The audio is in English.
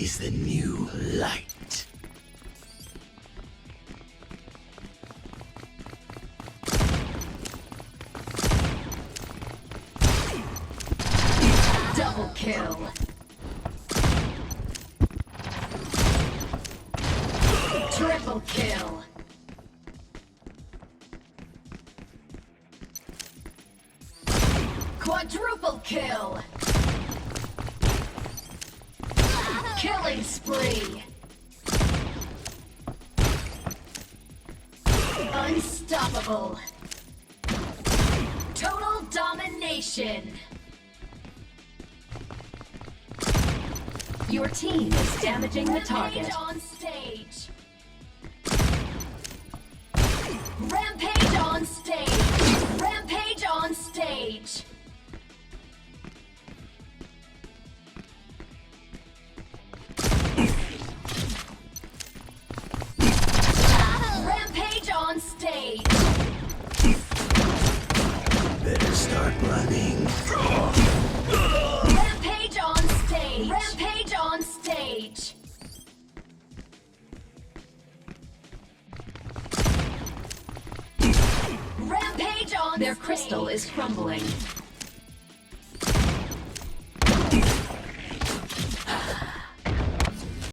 is the new light. Double kill. Triple kill. Quadruple kill. Killing spree. Unstoppable. Total domination. Your team is damaging the target. Rampage on stage. Rampage on stage. Rampage on stage. Rampage on stage. Better start running. Rampage on stage. Rampage on stage. Rampage on stage. Their crystal is crumbling.